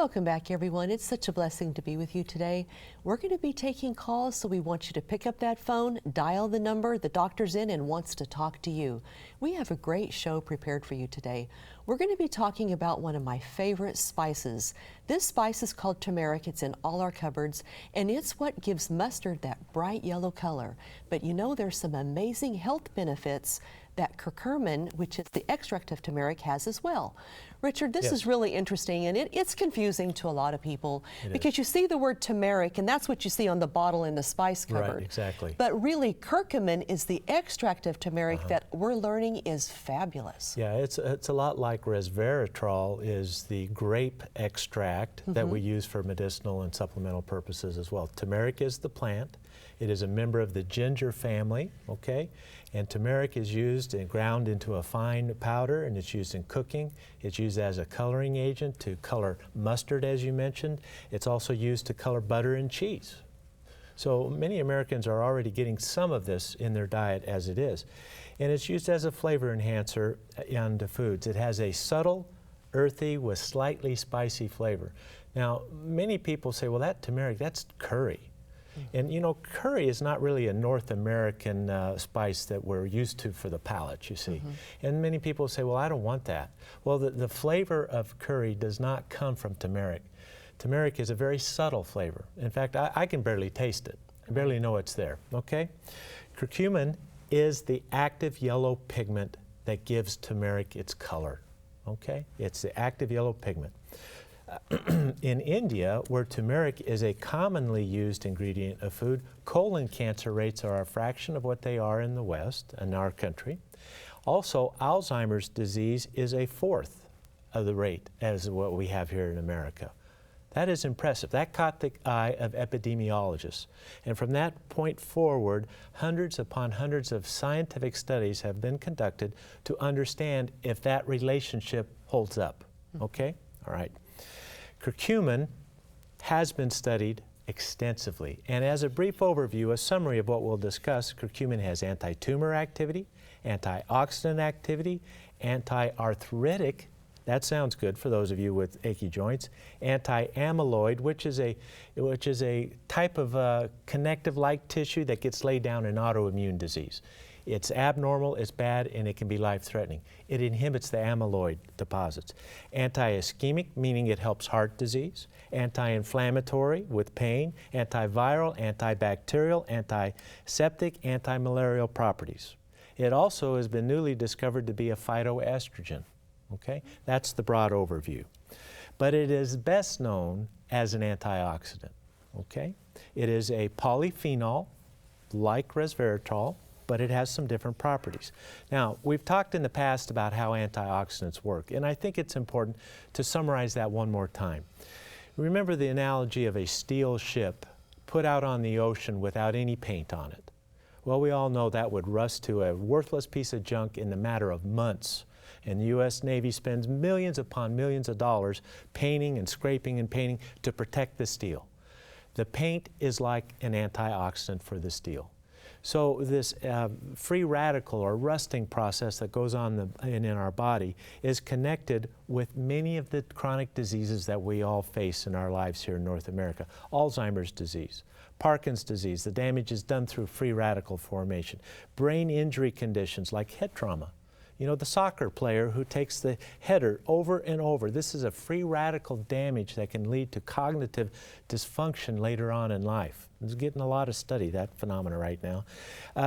Welcome back, everyone. It's such a blessing to be with you today. We're going to be taking calls, so we want you to pick up that phone, dial the number. The doctor's in and wants to talk to you. We have a great show prepared for you today. We're going to be talking about one of my favorite spices. This spice is called turmeric. It's in all our cupboards, and it's what gives mustard that bright yellow color. But you know, there's some amazing health benefits that curcumin, which is the extract of turmeric, has as well. Richard, this is really interesting, and it's confusing to a lot of people because you see the word turmeric, and that's what you see on the bottle in the spice cupboard. Right, exactly. But really, curcumin is the extract of turmeric that we're learning is fabulous. Yeah, it's a lot like resveratrol is the grape extract that we use for medicinal and supplemental purposes as well. Turmeric is the plant. It is a member of the ginger family, okay? And turmeric is used and ground into a fine powder, and it's used in cooking. It's used as a coloring agent to color mustard, as you mentioned. It's also used to color butter and cheese. So many Americans are already getting some of this in their diet as it is. And it's used as a flavor enhancer into foods. It has a subtle, earthy with slightly spicy flavor. Now, many people say, well, that turmeric, that's curry. And you know, curry is not really a North American spice that we're used to for the palate, you see. And many people say, well, I don't want that. Well, the flavor of curry does not come from turmeric. Turmeric is a very subtle flavor. In fact, I can barely taste it. I barely know it's there, okay? Curcumin is the active yellow pigment that gives turmeric its color, okay? It's the active yellow pigment. In India, where turmeric is a commonly used ingredient of food, colon cancer rates are a fraction of what they are in the West, in our country. Also, Alzheimer's disease is a fourth of the rate as what we have here in America. That is impressive. That caught the eye of epidemiologists. And from that point forward, hundreds upon hundreds of scientific studies have been conducted to understand if that relationship holds up. Okay? All right. Curcumin has been studied extensively. And as a brief overview, a summary of what we'll discuss, curcumin has anti-tumor activity, antioxidant activity, anti-arthritic, that sounds good for those of you with achy joints, anti-amyloid, which is a type of connective-like tissue that gets laid down in autoimmune disease. It's abnormal, it's bad, and it can be life-threatening. It inhibits the amyloid deposits. Anti-ischemic, meaning it helps heart disease. Anti-inflammatory with pain. Antiviral, antibacterial, antiseptic, anti-malarial properties. It also has been newly discovered to be a phytoestrogen. Okay? That's the broad overview. But it is best known as an antioxidant. Okay? It is a polyphenol, like resveratrol, but it has some different properties. Now, we've talked in the past about how antioxidants work, and I think it's important to summarize that one more time. Remember the analogy of a steel ship put out on the ocean without any paint on it. Well, we all know that would rust to a worthless piece of junk in the matter of months. And the U.S. Navy spends millions upon millions of dollars painting and scraping and painting to protect the steel. The paint is like an antioxidant for the steel. So this free radical or rusting process that goes on in our body is connected with many of the chronic diseases that we all face in our lives here in North America. Alzheimer's disease, Parkinson's disease, the damage is done through free radical formation. Brain injury conditions like head trauma. You know, the soccer player who takes the header over and over. This is a free radical damage that can lead to cognitive dysfunction later on in life. It's getting a lot of study, that phenomena right now.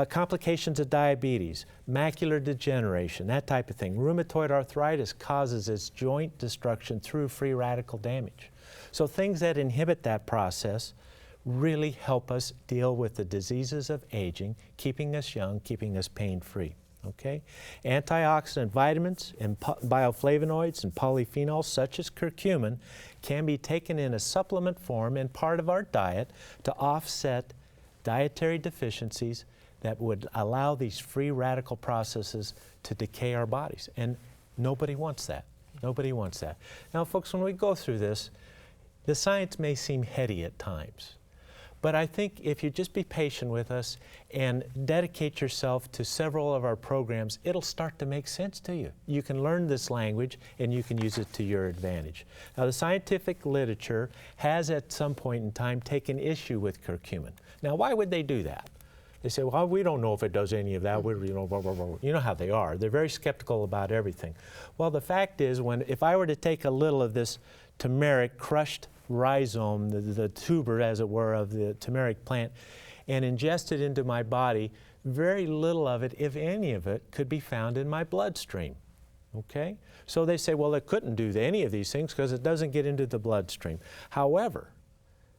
Complications of diabetes, macular degeneration, that type of thing. Rheumatoid arthritis causes its joint destruction through free radical damage. So things that inhibit that process really help us deal with the diseases of aging, keeping us young, keeping us pain-free. Okay? Antioxidant vitamins and bioflavonoids and polyphenols such as curcumin can be taken in a supplement form and part of our diet to offset dietary deficiencies that would allow these free radical processes to decay our bodies. And nobody wants that. Nobody wants that. Now, folks, when we go through this, the science may seem heady at times. But I think if you just be patient with us and dedicate yourself to several of our programs, it'll start to make sense to you. You can learn this language and you can use it to your advantage. Now, the scientific literature has at some point in time taken issue with curcumin. Now, why would they do that? They say, well, we don't know if it does any of that. You know, blah, blah, blah. You know how they are. They're very skeptical about everything. Well, the fact is, if I were to take a little of this turmeric crushed rhizome, the tuber, as it were, of the turmeric plant, and ingest it into my body, very little of it, if any of it, could be found in my bloodstream. Okay? So they say, well, it couldn't do any of these things because it doesn't get into the bloodstream. However,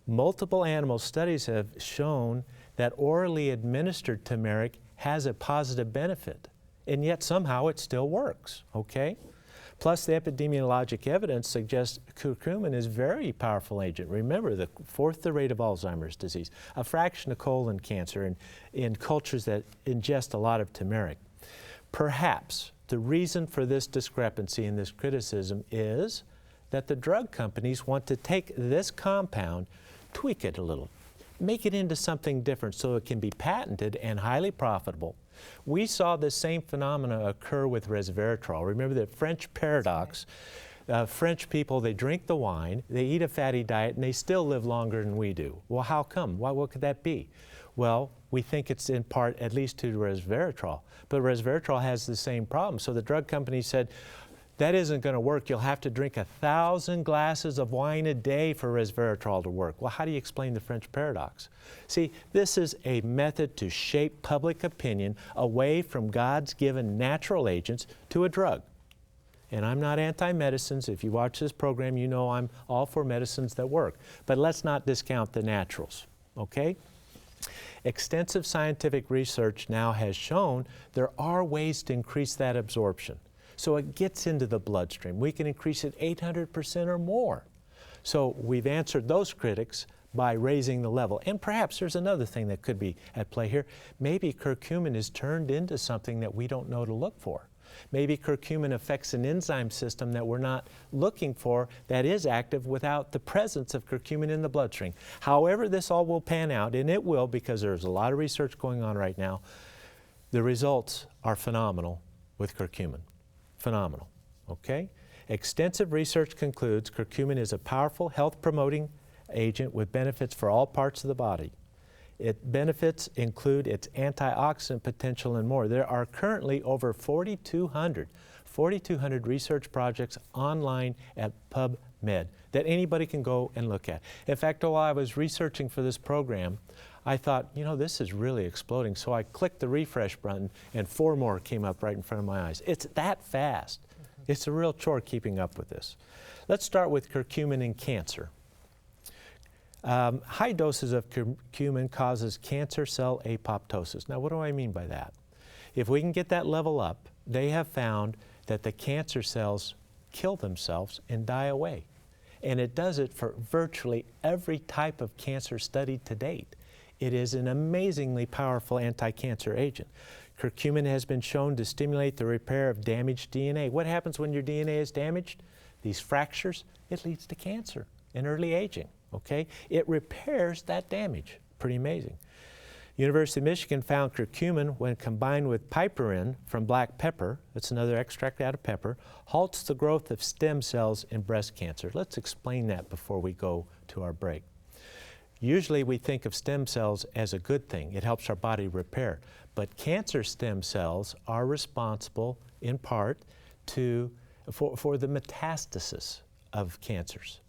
multiple animal studies have shown that orally administered turmeric has a positive benefit, and yet somehow it still works. Okay? Plus, the epidemiologic evidence suggests curcumin is a very powerful agent. Remember, fourth the rate of Alzheimer's disease, a fraction of colon cancer in cultures that ingest a lot of turmeric. Perhaps the reason for this discrepancy and this criticism is that the drug companies want to take this compound, tweak it a little, make it into something different so it can be patented and highly profitable. We saw the same phenomena occur with resveratrol. Remember the French paradox. French people, they drink the wine, they eat a fatty diet, and they still live longer than we do. Well, how come? What could that be? Well, we think it's in part at least to resveratrol. But resveratrol has the same problem. So the drug company said, that isn't going to work. You'll have to drink 1,000 glasses of wine a day for resveratrol to work. Well, how do you explain the French paradox? See, this is a method to shape public opinion away from God's given natural agents to a drug. And I'm not anti-medicines. If you watch this program, you know I'm all for medicines that work. But let's not discount the naturals, okay? Extensive scientific research now has shown there are ways to increase that absorption. So it gets into the bloodstream. We can increase it 800% or more. So we've answered those critics by raising the level. And perhaps there's another thing that could be at play here. Maybe curcumin is turned into something that we don't know to look for. Maybe curcumin affects an enzyme system that we're not looking for that is active without the presence of curcumin in the bloodstream. However this all will pan out, and it will because there's a lot of research going on right now, the results are phenomenal with curcumin. Phenomenal, okay? Extensive research concludes curcumin is a powerful health-promoting agent with benefits for all parts of the body. Its benefits include its antioxidant potential and more. There are currently over 4,200 research projects online at PubMed that anybody can go and look at. In fact, while I was researching for this program, I thought, you know, this is really exploding. So I clicked the refresh button and 4 more came up right in front of my eyes. It's that fast. It's a real chore keeping up with this. Let's start with curcumin in cancer. High doses of curcumin causes cancer cell apoptosis. Now, what do I mean by that? If we can get that level up, they have found that the cancer cells kill themselves and die away. And it does it for virtually every type of cancer studied to date. It is an amazingly powerful anti-cancer agent. Curcumin has been shown to stimulate the repair of damaged DNA. What happens when your DNA is damaged? These fractures, it leads to cancer and early aging, okay? It repairs that damage. Pretty amazing. University of Michigan found curcumin, when combined with piperine from black pepper, that's another extract out of pepper, halts the growth of stem cells in breast cancer. Let's explain that before we go to our break. Usually we think of stem cells as a good thing. It helps our body repair. But cancer stem cells are responsible in part for the metastasis of cancers.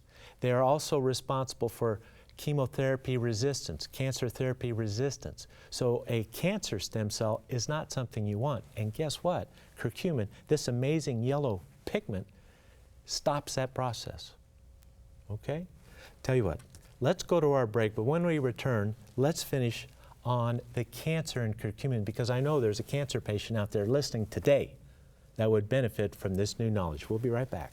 They are also responsible for chemotherapy resistance, cancer therapy resistance. So a cancer stem cell is not something you want. And guess what? Curcumin, this amazing yellow pigment, stops that process. Okay? Tell you what, let's go to our break, but when we return, let's finish on the cancer and curcumin, because I know there's a cancer patient out there listening today that would benefit from this new knowledge. We'll be right back.